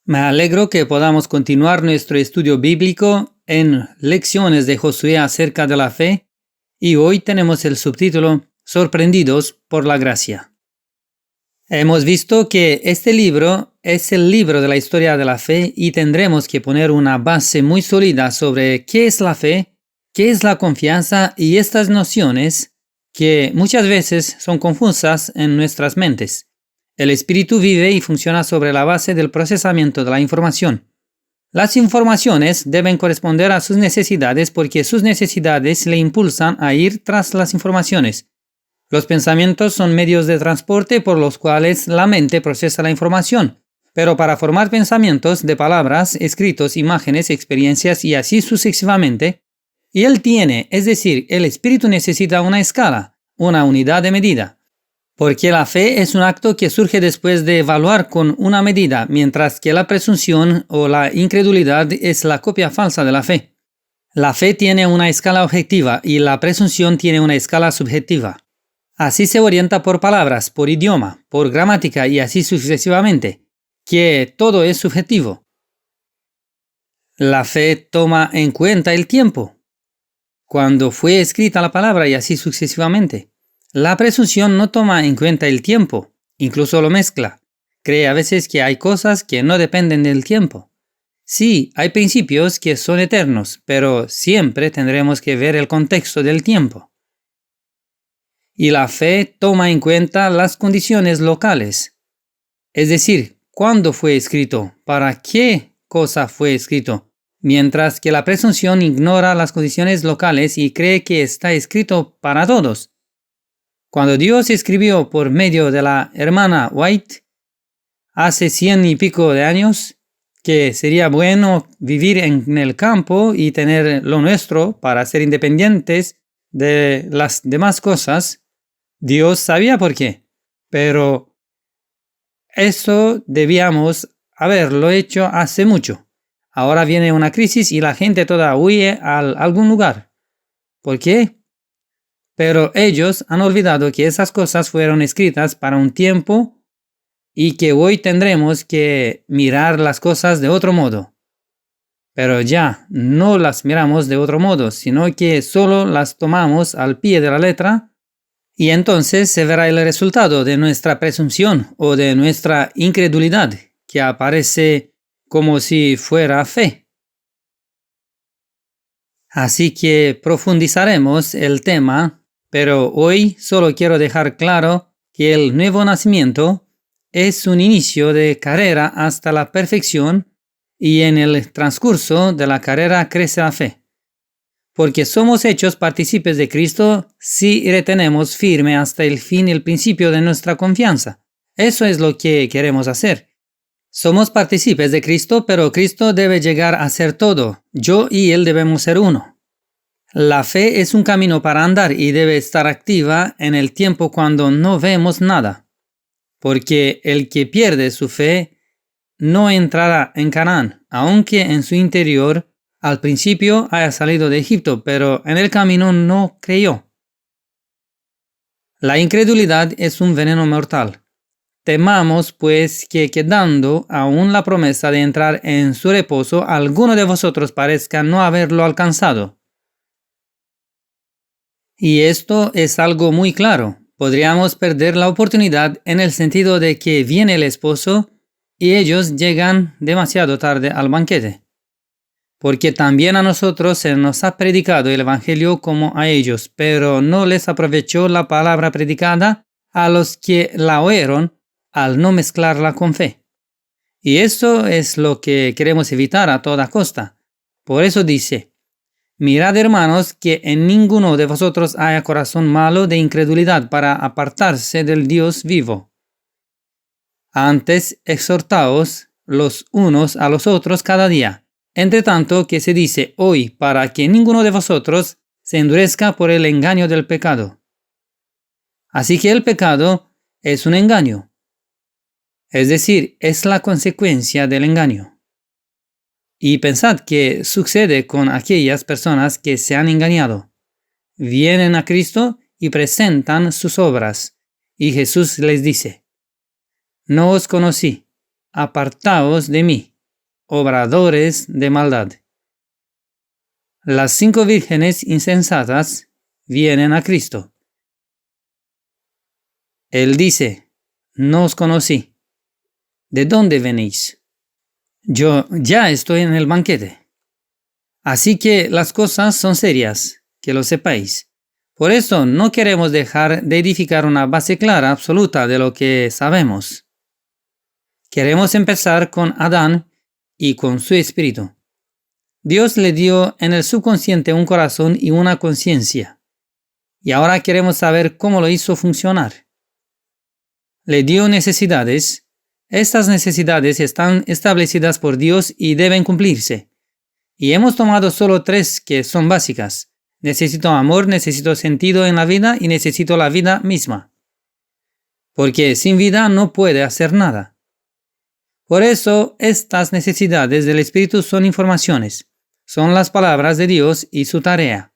Me alegro que podamos continuar nuestro estudio bíblico en lecciones de Josué acerca de la fe, y hoy tenemos el subtítulo Sorprendidos por la gracia. Hemos visto que este libro es el libro de la historia de la fe y tendremos que poner una base muy sólida sobre qué es la fe, qué es la confianza y estas nociones que muchas veces son confusas en nuestras mentes. El espíritu vive y funciona sobre la base del procesamiento de la información. Las informaciones deben corresponder a sus necesidades porque sus necesidades le impulsan a ir tras las informaciones. Los pensamientos son medios de transporte por los cuales la mente procesa la información, pero para formar pensamientos de palabras, escritos, imágenes, experiencias y así sucesivamente, y él tiene, es decir, el espíritu necesita una escala, una unidad de medida. Porque la fe es un acto que surge después de evaluar con una medida, mientras que la presunción o la incredulidad es la copia falsa de la fe. La fe tiene una escala objetiva y la presunción tiene una escala subjetiva. Así se orienta por palabras, por idioma, por gramática y así sucesivamente, que todo es subjetivo. La fe toma en cuenta el tiempo, cuando fue escrita la palabra y así sucesivamente. La presunción no toma en cuenta el tiempo, incluso lo mezcla. Cree a veces que hay cosas que no dependen del tiempo. Sí, hay principios que son eternos, pero siempre tendremos que ver el contexto del tiempo. Y la fe toma en cuenta las condiciones locales. Es decir, cuándo fue escrito, para qué cosa fue escrito, mientras que la presunción ignora las condiciones locales y cree que está escrito para todos. Cuando Dios escribió por medio de la hermana White hace 100 y pico de años que sería bueno vivir en el campo y tener lo nuestro para ser independientes de las demás cosas, Dios sabía por qué, pero eso debíamos haberlo hecho hace mucho. Ahora viene una crisis y la gente toda huye a algún lugar. ¿Por qué? Pero ellos han olvidado que esas cosas fueron escritas para un tiempo y que hoy tendremos que mirar las cosas de otro modo. Pero ya no las miramos de otro modo, sino que solo las tomamos al pie de la letra y entonces se verá el resultado de nuestra presunción o de nuestra incredulidad, que aparece como si fuera fe. Así que profundizaremos el tema. Pero hoy solo quiero dejar claro que el nuevo nacimiento es un inicio de carrera hasta la perfección y en el transcurso de la carrera crece la fe. Porque somos hechos partícipes de Cristo si retenemos firme hasta el fin el principio de nuestra confianza. Eso es lo que queremos hacer. Somos partícipes de Cristo, pero Cristo debe llegar a ser todo. Yo y Él debemos ser uno. La fe es un camino para andar y debe estar activa en el tiempo cuando no vemos nada, porque el que pierde su fe no entrará en Canaán, aunque en su interior al principio haya salido de Egipto, pero en el camino no creyó. La incredulidad es un veneno mortal. Temamos pues que quedando aún la promesa de entrar en su reposo, alguno de vosotros parezca no haberlo alcanzado. Y esto es algo muy claro. Podríamos perder la oportunidad en el sentido de que viene el esposo y ellos llegan demasiado tarde al banquete. Porque también a nosotros se nos ha predicado el evangelio como a ellos, pero no les aprovechó la palabra predicada a los que la oyeron al no mezclarla con fe. Y eso es lo que queremos evitar a toda costa. Por eso dice: mirad, hermanos, que en ninguno de vosotros haya corazón malo de incredulidad para apartarse del Dios vivo. Antes, exhortaos los unos a los otros cada día, entre tanto que se dice hoy, para que ninguno de vosotros se endurezca por el engaño del pecado. Así que el pecado es un engaño, es decir, es la consecuencia del engaño. Y pensad qué sucede con aquellas personas que se han engañado. Vienen a Cristo y presentan sus obras. Y Jesús les dice: no os conocí, apartaos de mí, obradores de maldad. Las 5 vírgenes insensatas vienen a Cristo. Él dice, no os conocí. ¿De dónde venís? Yo ya estoy en el banquete. Así que las cosas son serias, que lo sepáis. Por eso no queremos dejar de edificar una base clara, absoluta de lo que sabemos. Queremos empezar con Adán y con su espíritu. Dios le dio en el subconsciente un corazón y una conciencia. Y ahora queremos saber cómo lo hizo funcionar. Le dio necesidades. Estas necesidades están establecidas por Dios y deben cumplirse. Y hemos tomado solo 3 que son básicas. Necesito amor, necesito sentido en la vida y necesito la vida misma. Porque sin vida no puede hacer nada. Por eso, estas necesidades del Espíritu son informaciones. Son las palabras de Dios y su tarea.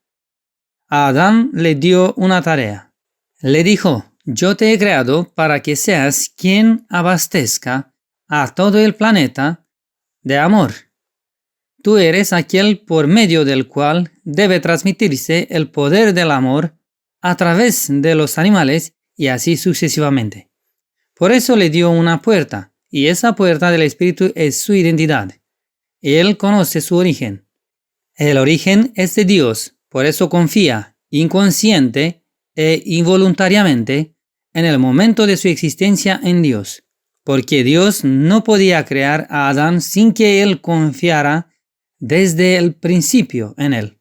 A Adán le dio una tarea. Le dijo, yo te he creado para que seas quien abastezca a todo el planeta de amor. Tú eres aquel por medio del cual debe transmitirse el poder del amor a través de los animales y así sucesivamente. Por eso le dio una puerta, y esa puerta del Espíritu es su identidad. Él conoce su origen. El origen es de Dios, por eso confía, inconsciente e involuntariamente, en el momento de su existencia en Dios, porque Dios no podía crear a Adán sin que él confiara desde el principio en él,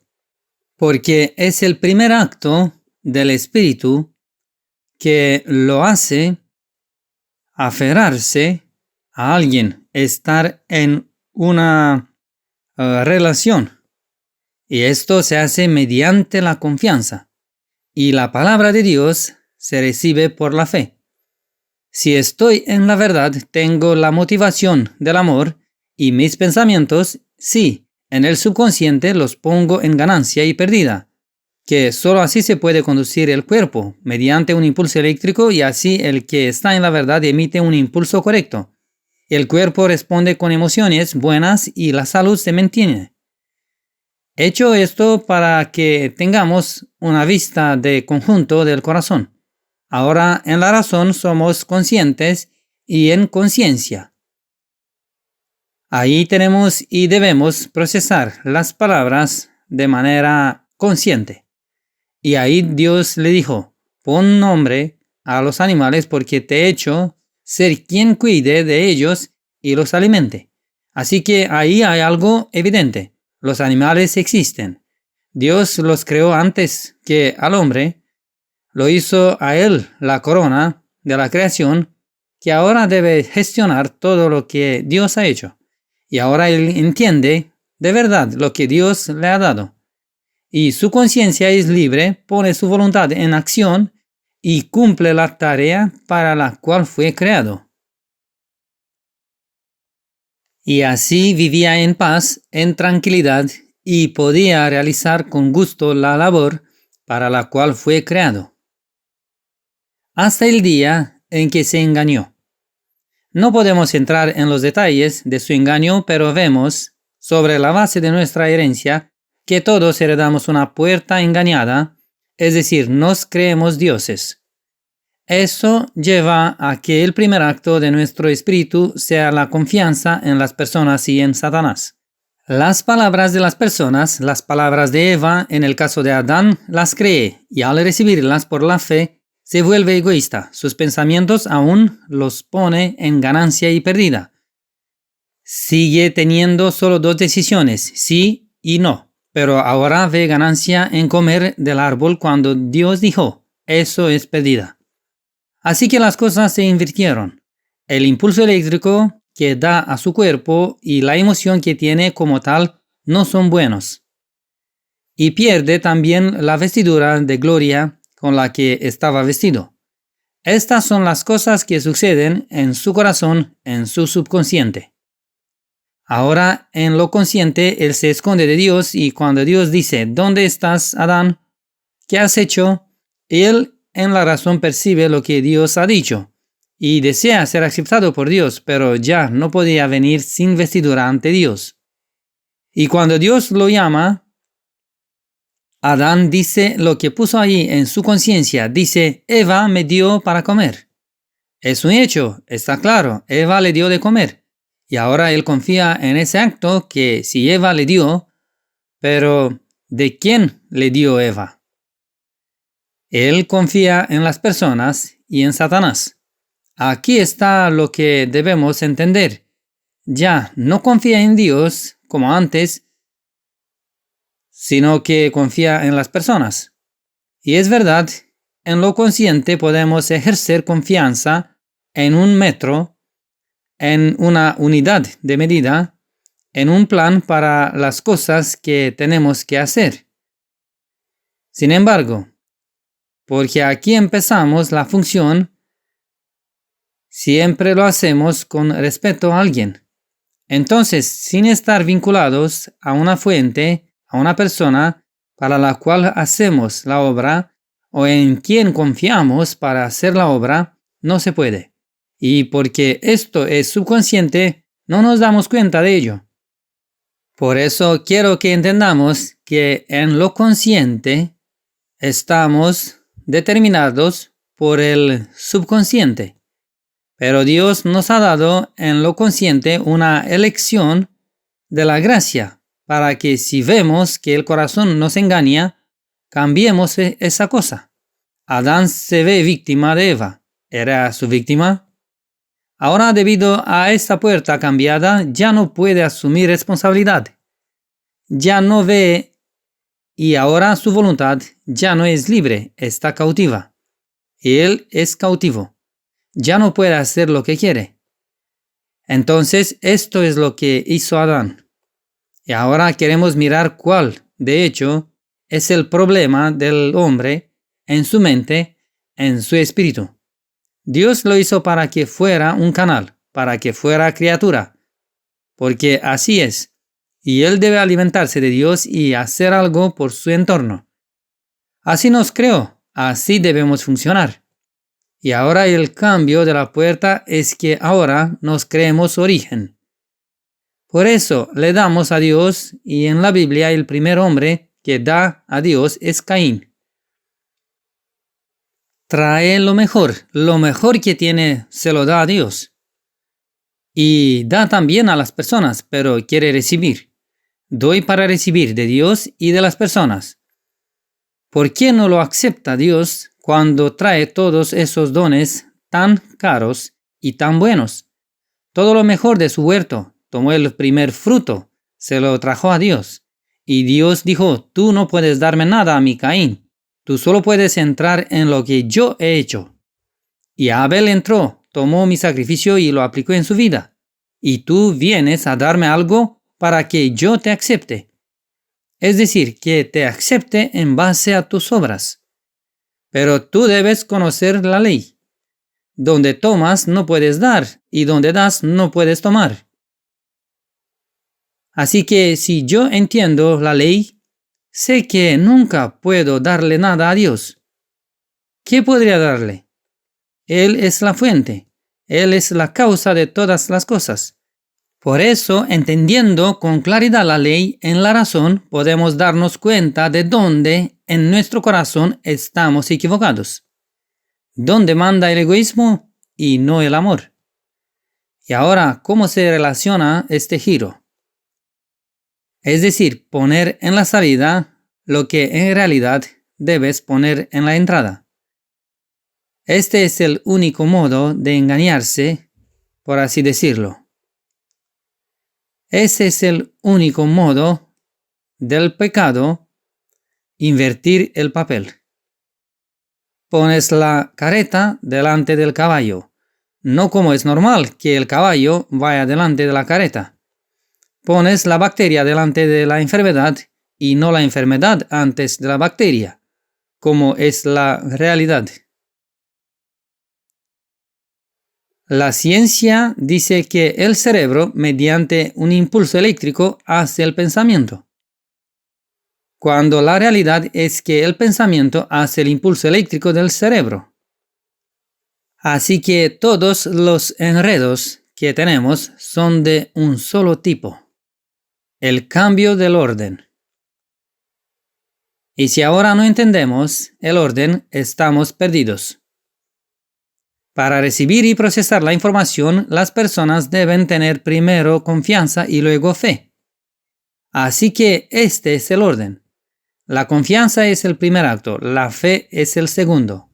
porque es el primer acto del Espíritu que lo hace aferrarse a alguien, estar en una relación. Y esto se hace mediante la confianza. Y la palabra de Dios se recibe por la fe. Si estoy en la verdad, tengo la motivación del amor y mis pensamientos, sí, en el subconsciente los pongo en ganancia y pérdida, que solo así se puede conducir el cuerpo, mediante un impulso eléctrico y así el que está en la verdad emite un impulso correcto. El cuerpo responde con emociones buenas y la salud se mantiene. Hecho esto para que tengamos una vista de conjunto del corazón. Ahora en la razón somos conscientes y en conciencia. Ahí tenemos y debemos procesar las palabras de manera consciente. Y ahí Dios le dijo, pon nombre a los animales porque te he hecho ser quien cuide de ellos y los alimente. Así que ahí hay algo evidente. Los animales existen. Dios los creó antes que al hombre. Lo hizo a él la corona de la creación, que ahora debe gestionar todo lo que Dios ha hecho. Y ahora él entiende de verdad lo que Dios le ha dado. Y su conciencia es libre, pone su voluntad en acción y cumple la tarea para la cual fue creado. Y así vivía en paz, en tranquilidad, y podía realizar con gusto la labor para la cual fue creado. Hasta el día en que se engañó. No podemos entrar en los detalles de su engaño, pero vemos, sobre la base de nuestra herencia, que todos heredamos una puerta engañada, es decir, nos creemos dioses. Eso lleva a que el primer acto de nuestro espíritu sea la confianza en las personas y en Satanás. Las palabras de las personas, las palabras de Eva, en el caso de Adán, las cree y al recibirlas por la fe, se vuelve egoísta. Sus pensamientos aún los pone en ganancia y pérdida. Sigue teniendo solo 2 decisiones, sí y no, pero ahora ve ganancia en comer del árbol cuando Dios dijo, eso es pérdida. Así que las cosas se invirtieron. El impulso eléctrico que da a su cuerpo y la emoción que tiene como tal no son buenos. Y pierde también la vestidura de gloria con la que estaba vestido. Estas son las cosas que suceden en su corazón, en su subconsciente. Ahora, en lo consciente, él se esconde de Dios y cuando Dios dice, ¿dónde estás, Adán? ¿Qué has hecho? Él en la razón percibe lo que Dios ha dicho y desea ser aceptado por Dios, pero ya no podía venir sin vestidura ante Dios. Y cuando Dios lo llama, Adán dice lo que puso ahí en su conciencia. Dice, Eva me dio para comer. Es un hecho, está claro, Eva le dio de comer. Y ahora él confía en ese acto que si Eva le dio, pero ¿de quién le dio Eva? Él confía en las personas y en Satanás. Aquí está lo que debemos entender. Ya no confía en Dios como antes, sino que confía en las personas. Y es verdad, en lo consciente podemos ejercer confianza en un metro, en una unidad de medida, en un plan para las cosas que tenemos que hacer. Sin embargo, porque aquí empezamos la función, siempre lo hacemos con respeto a alguien. Entonces, sin estar vinculados a una fuente, a una persona para la cual hacemos la obra o en quien confiamos para hacer la obra, no se puede. Y porque esto es subconsciente, no nos damos cuenta de ello. Por eso quiero que entendamos que en lo consciente estamos determinados por el subconsciente. Pero Dios nos ha dado en lo consciente una elección de la gracia para que si vemos que el corazón nos engaña, cambiemos esa cosa. Adán se ve víctima de Eva. ¿Era su víctima? Ahora, debido a esta puerta cambiada, ya no puede asumir responsabilidad. Ya no ve y ahora su voluntad ya no es libre, está cautiva. Él es cautivo. Ya no puede hacer lo que quiere. Entonces, esto es lo que hizo Adán. Y ahora queremos mirar cuál, de hecho, es el problema del hombre en su mente, en su espíritu. Dios lo hizo para que fuera un canal, para que fuera criatura, porque así es, y él debe alimentarse de Dios y hacer algo por su entorno. Así nos creó, así debemos funcionar. Y ahora el cambio de la puerta es que ahora nos creemos origen. Por eso le damos a Dios, y en la Biblia el primer hombre que da a Dios es Caín. Trae lo mejor que tiene se lo da a Dios. Y da también a las personas, pero quiere recibir. Doy para recibir de Dios y de las personas. ¿Por qué no lo acepta Dios cuando trae todos esos dones tan caros y tan buenos? Todo lo mejor de su huerto, tomó el primer fruto, se lo trajo a Dios. Y Dios dijo, tú no puedes darme nada a mi Caín. Tú solo puedes entrar en lo que yo he hecho. Y Abel entró, tomó mi sacrificio y lo aplicó en su vida. Y tú vienes a darme algo para que yo te acepte. Es decir, que te acepte en base a tus obras. Pero tú debes conocer la ley. Donde tomas no puedes dar, y donde das no puedes tomar. Así que si yo entiendo la ley, sé que nunca puedo darle nada a Dios. ¿Qué podría darle? Él es la fuente. Él es la causa de todas las cosas. Por eso, entendiendo con claridad la ley en la razón, podemos darnos cuenta de dónde en nuestro corazón estamos equivocados. ¿Dónde manda el egoísmo y no el amor? Y ahora, ¿cómo se relaciona este giro? Es decir, poner en la salida lo que en realidad debes poner en la entrada. Este es el único modo de engañarse, por así decirlo. Ese es el único modo del pecado, invertir el papel. Pones la carreta delante del caballo, no como es normal que el caballo vaya delante de la carreta. Pones la bacteria delante de la enfermedad y no la enfermedad antes de la bacteria, como es la realidad. La ciencia dice que el cerebro, mediante un impulso eléctrico, hace el pensamiento, cuando la realidad es que el pensamiento hace el impulso eléctrico del cerebro. Así que todos los enredos que tenemos son de un solo tipo: el cambio del orden. Y si ahora no entendemos el orden, estamos perdidos. Para recibir y procesar la información, las personas deben tener primero confianza y luego fe. Así que este es el orden. La confianza es el primer acto, la fe es el segundo.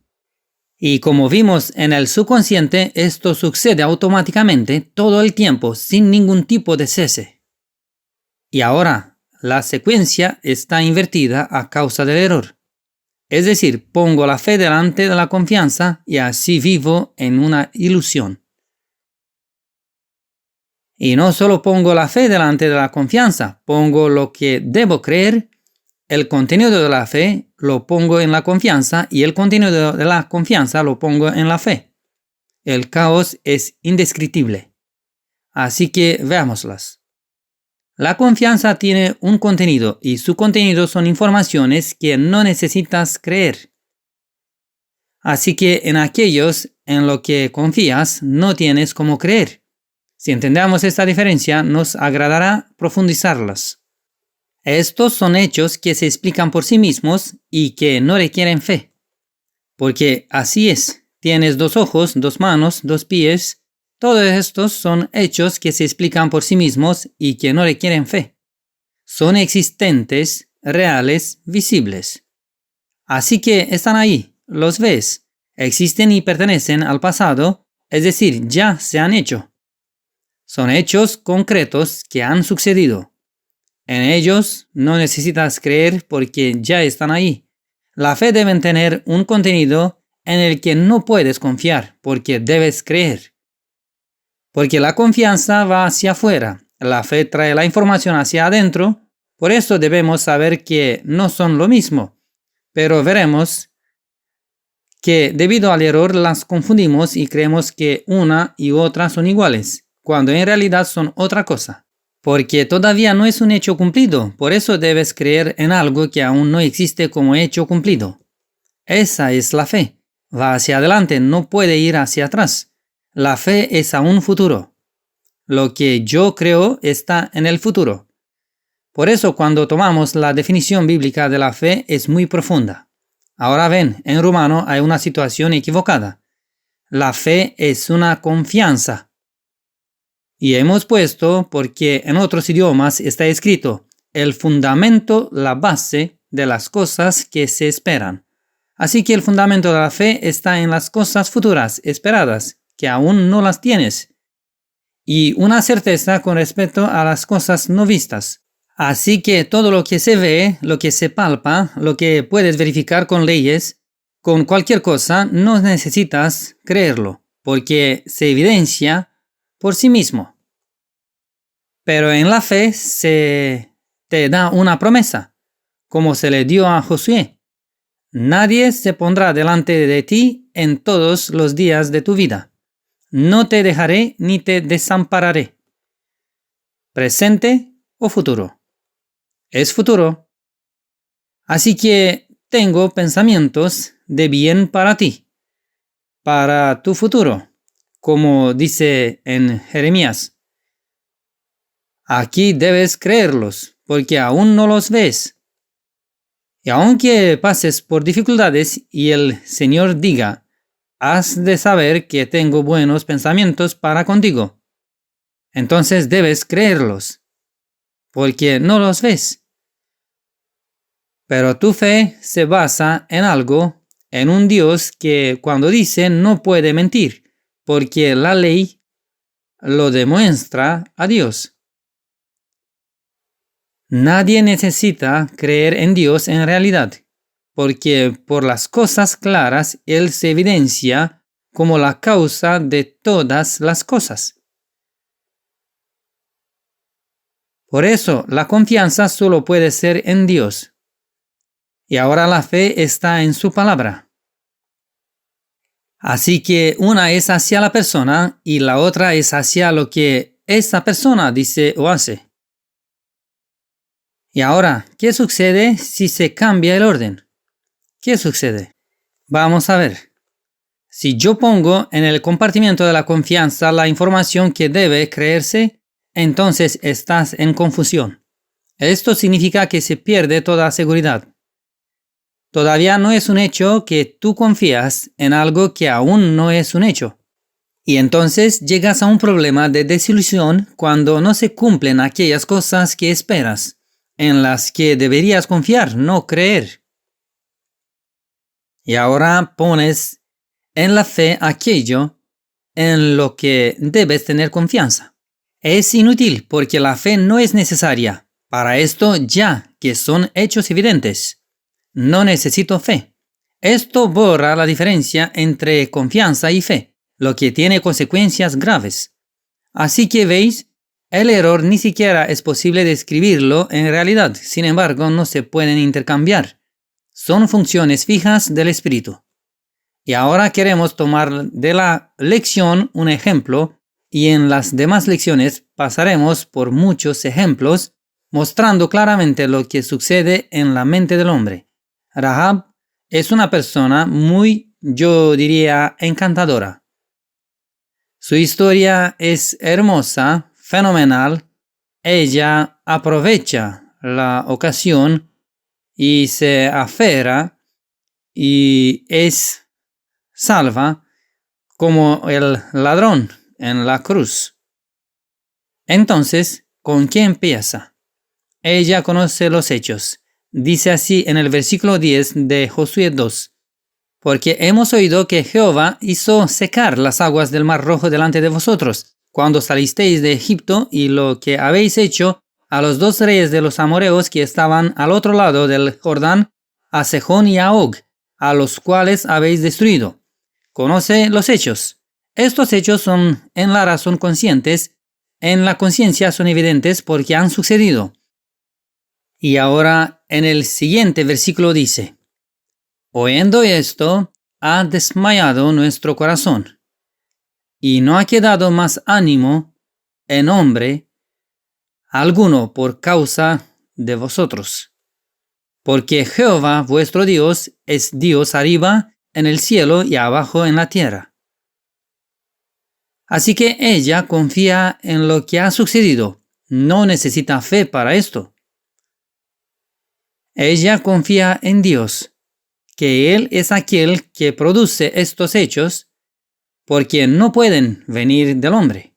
Y como vimos en el subconsciente, esto sucede automáticamente todo el tiempo, sin ningún tipo de cese. Y ahora, la secuencia está invertida a causa del error. Es decir, pongo la fe delante de la confianza y así vivo en una ilusión. Y no solo pongo la fe delante de la confianza, pongo lo que debo creer, el contenido de la fe lo pongo en la confianza y el contenido de la confianza lo pongo en la fe. El caos es indescriptible. Así que veámoslas. La confianza tiene un contenido y su contenido son informaciones que no necesitas creer. Así que en aquellos en lo que confías no tienes cómo creer. Si entendemos esta diferencia, nos agradará profundizarlas. Estos son hechos que se explican por sí mismos y que no requieren fe. Porque así es, tienes 2 ojos, 2 manos, 2 pies. Todos estos son hechos que se explican por sí mismos y que no requieren fe. Son existentes, reales, visibles. Así que están ahí, los ves, existen y pertenecen al pasado, es decir, ya se han hecho. Son hechos concretos que han sucedido. En ellos no necesitas creer porque ya están ahí. La fe debe tener un contenido en el que no puedes confiar porque debes creer. Porque la confianza va hacia afuera, la fe trae la información hacia adentro, por eso debemos saber que no son lo mismo. Pero veremos que debido al error las confundimos y creemos que una y otra son iguales, cuando en realidad son otra cosa. Porque todavía no es un hecho cumplido, por eso debes creer en algo que aún no existe como hecho cumplido. Esa es la fe. Va hacia adelante, no puede ir hacia atrás. La fe es aún futuro. Lo que yo creo está en el futuro. Por eso cuando tomamos la definición bíblica de la fe es muy profunda. Ahora ven, en rumano hay una situación equivocada. La fe es una confianza. Y hemos puesto, porque en otros idiomas está escrito, el fundamento, la base de las cosas que se esperan. Así que el fundamento de la fe está en las cosas futuras, esperadas, que aún no las tienes. Y una certeza con respecto a las cosas no vistas. Así que todo lo que se ve, lo que se palpa, lo que puedes verificar con leyes, con cualquier cosa, no necesitas creerlo, porque se evidencia por sí mismo. Pero en la fe se te da una promesa, como se le dio a Josué. Nadie se pondrá delante de ti en todos los días de tu vida. No te dejaré ni te desampararé. Presente o futuro. Es futuro. Así que tengo pensamientos de bien para ti, para tu futuro, como dice en Jeremías. Aquí debes creerlos, porque aún no los ves. Y aunque pases por dificultades y el Señor diga, has de saber que tengo buenos pensamientos para contigo, entonces debes creerlos, porque no los ves. Pero tu fe se basa en algo, en un Dios que cuando dice no puede mentir, porque la ley lo demuestra a Dios. Nadie necesita creer en Dios en realidad, porque por las cosas claras Él se evidencia como la causa de todas las cosas. Por eso la confianza solo puede ser en Dios. Y ahora la fe está en su palabra. Así que una es hacia la persona y la otra es hacia lo que esa persona dice o hace. Y ahora, ¿qué sucede si se cambia el orden? ¿Qué sucede? Vamos a ver. Si yo pongo en el compartimiento de la confianza la información que debe creerse, entonces estás en confusión. Esto significa que se pierde toda seguridad. Todavía no es un hecho que tú confías en algo que aún no es un hecho. Y entonces llegas a un problema de desilusión cuando no se cumplen aquellas cosas que esperas, en las que deberías confiar, no creer. Y ahora pones en la fe aquello en lo que debes tener confianza. Es inútil porque la fe no es necesaria. Para esto ya que son hechos evidentes. No necesito fe. Esto borra la diferencia entre confianza y fe, lo que tiene consecuencias graves. Así que veis, el error ni siquiera es posible describirlo en realidad. Sin embargo, no se pueden intercambiar. Son funciones fijas del espíritu. Y ahora queremos tomar de la lección un ejemplo y en las demás lecciones pasaremos por muchos ejemplos mostrando claramente lo que sucede en la mente del hombre. Rahab es una persona muy, yo diría, encantadora. Su historia es hermosa, fenomenal. Ella aprovecha la ocasión y se aferra y es salva como el ladrón en la cruz. Entonces, ¿con qué empieza? Ella conoce los hechos. Dice así en el versículo 10 de Josué 2. Porque hemos oído que Jehová hizo secar las aguas del Mar Rojo delante de vosotros, cuando salisteis de Egipto, y lo que habéis hecho a los dos reyes de los amorreos que estaban al otro lado del Jordán, a Sejón y a Og, a los cuales habéis destruido. Conoce los hechos. Estos hechos son en la razón conscientes, en la conciencia son evidentes porque han sucedido. Y ahora en el siguiente versículo dice, oyendo esto, ha desmayado nuestro corazón, y no ha quedado más ánimo en hombre alguno por causa de vosotros. Porque Jehová vuestro Dios es Dios arriba en el cielo y abajo en la tierra. Así que ella confía en lo que ha sucedido, no necesita fe para esto. Ella confía en Dios, que Él es aquel que produce estos hechos, porque no pueden venir del hombre.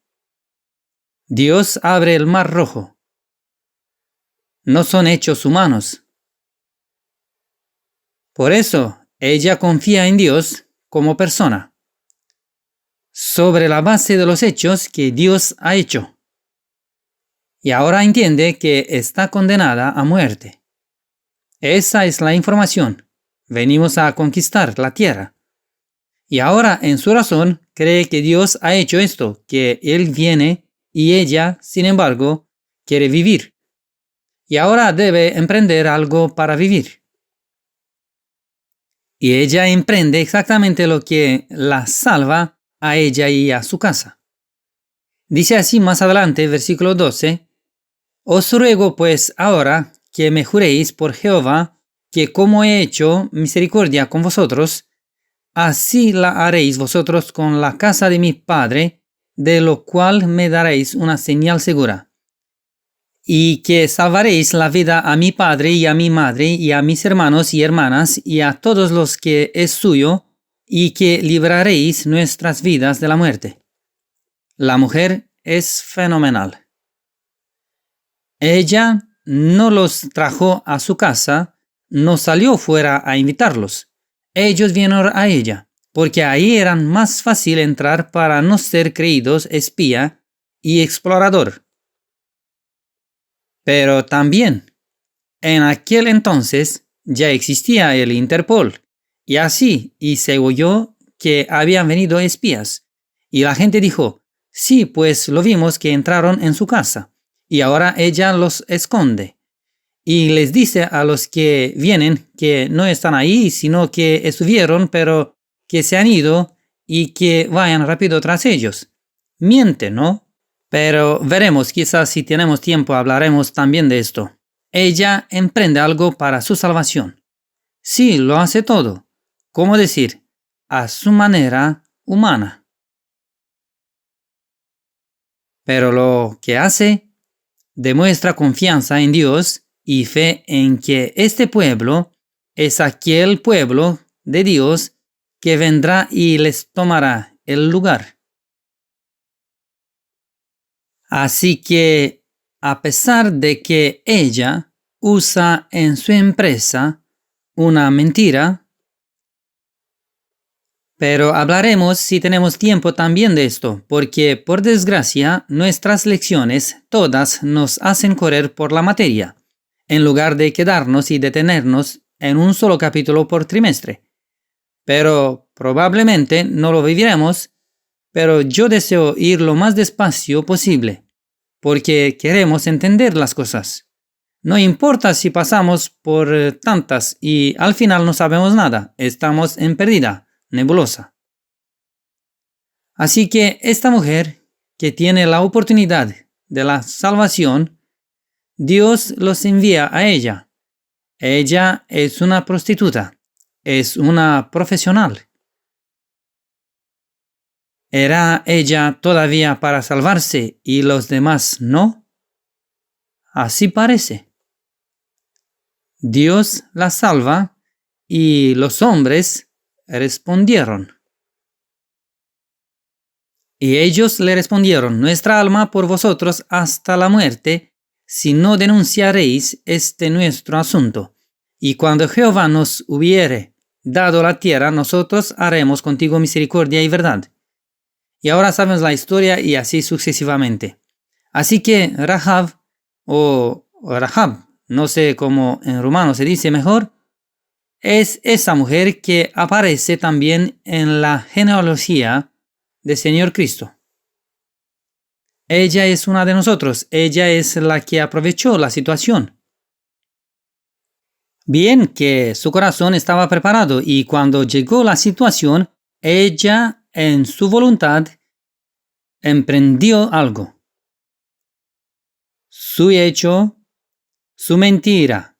Dios abre el Mar Rojo. No son hechos humanos. Por eso, ella confía en Dios como persona, sobre la base de los hechos que Dios ha hecho. Y ahora entiende que está condenada a muerte. Esa es la información. Venimos a conquistar la tierra. Y ahora en su razón cree que Dios ha hecho esto, que Él viene y ella, sin embargo, quiere vivir. Y ahora debe emprender algo para vivir. Y ella emprende exactamente lo que la salva a ella y a su casa. Dice así más adelante, versículo 12, os ruego pues ahora que me juréis por Jehová, que como he hecho misericordia con vosotros, así la haréis vosotros con la casa de mi padre, de lo cual me daréis una señal segura. Y que salvaréis la vida a mi padre y a mi madre y a mis hermanos y hermanas y a todos los que es suyo, y que libraréis nuestras vidas de la muerte. La mujer es fenomenal. Ella no los trajo a su casa, no salió fuera a invitarlos. Ellos vinieron a ella, porque ahí era más fácil entrar para no ser creídos espía y explorador. Pero también, en aquel entonces ya existía el Interpol, y se oyó que habían venido espías. Y la gente dijo, sí, pues lo vimos que entraron en su casa, y ahora ella los esconde. Y les dice a los que vienen que no están ahí, sino que estuvieron, pero que se han ido y que vayan rápido tras ellos. Miente, ¿no? Pero veremos, quizás si tenemos tiempo hablaremos también de esto. Ella emprende algo para su salvación. Sí, lo hace todo. ¿Cómo decir? a su manera humana. Pero lo que hace demuestra confianza en Dios y fe en que este pueblo es aquel pueblo de Dios que vendrá y les tomará el lugar. Así que, a pesar de que ella usa en su empresa una mentira, pero hablaremos si tenemos tiempo también de esto, porque por desgracia nuestras lecciones todas nos hacen correr por la materia, en lugar de quedarnos y detenernos en un solo capítulo por trimestre. Pero probablemente no lo viviremos, pero yo deseo ir lo más despacio posible, porque queremos entender las cosas. No importa si pasamos por tantas y al final no sabemos nada, estamos en pérdida nebulosa. Así que esta mujer que tiene la oportunidad de la salvación, Dios los envía a ella. Ella es una prostituta, es una profesional. ¿Era ella todavía para salvarse y los demás no? Así parece. Dios la salva y los hombres respondieron. Y ellos le respondieron: nuestra alma por vosotros hasta la muerte, si no denunciaréis este nuestro asunto. Y cuando Jehová nos hubiere dado la tierra, nosotros haremos contigo misericordia y verdad. Y ahora sabemos la historia y así sucesivamente. Así que Rahab, o Rahab, no sé cómo en rumano se dice mejor, es esa mujer que aparece también en la genealogía del Señor Cristo. Ella es una de nosotros, ella es la que aprovechó la situación. Bien que su corazón estaba preparado y cuando llegó la situación, ella en su voluntad emprendió algo. Su hecho, su mentira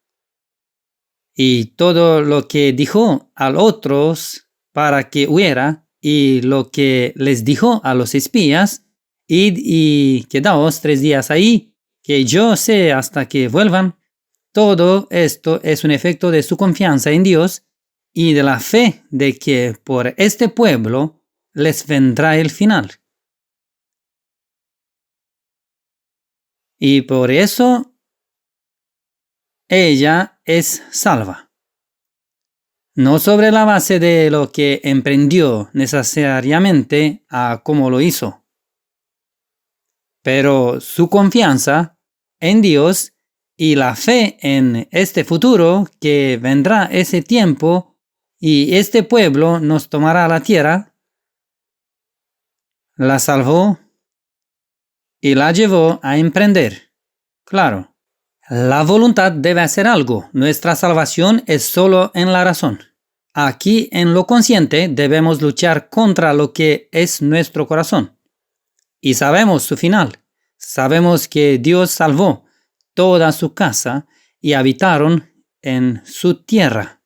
y todo lo que dijo a los otros para que hubiera y lo que les dijo a los espías: id y quedaos 3 días ahí, que yo sé hasta que vuelvan. Todo esto es un efecto de su confianza en Dios y de la fe de que por este pueblo les vendrá el final. Y por eso ella es salva. No sobre la base de lo que emprendió necesariamente a cómo lo hizo, pero su confianza en Dios y la fe en este futuro que vendrá ese tiempo y este pueblo nos tomará la tierra, la salvó y la llevó a emprender. Claro, la voluntad debe hacer algo. Nuestra salvación es solo en la razón. Aquí en lo consciente debemos luchar contra lo que es nuestro corazón. Y sabemos su final. Sabemos que Dios salvó toda su casa y habitaron en su tierra.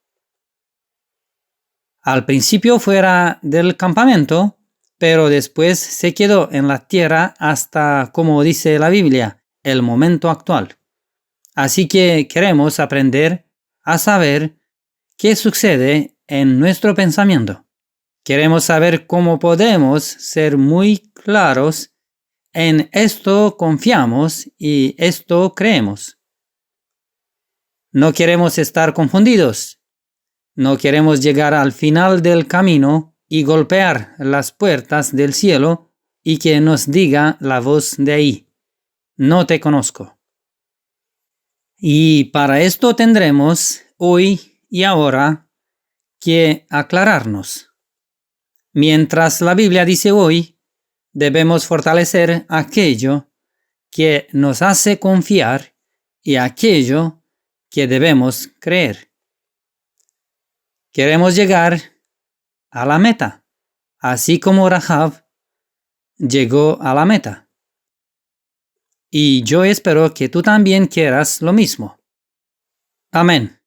Al principio fuera del campamento, pero después se quedó en la tierra hasta, como dice la Biblia, el momento actual. Así que queremos aprender a saber qué sucede en nuestro pensamiento. Queremos saber cómo podemos ser muy claros en esto confiamos y esto creemos. No queremos estar confundidos. No queremos llegar al final del camino y golpear las puertas del cielo y que nos diga la voz de ahí: no te conozco. Y para esto tendremos hoy y ahora que aclararnos. Mientras la Biblia dice hoy, debemos fortalecer aquello que nos hace confiar y aquello que debemos creer. Queremos llegar a la meta, así como Rahab llegó a la meta. Y yo espero que tú también quieras lo mismo. Amén.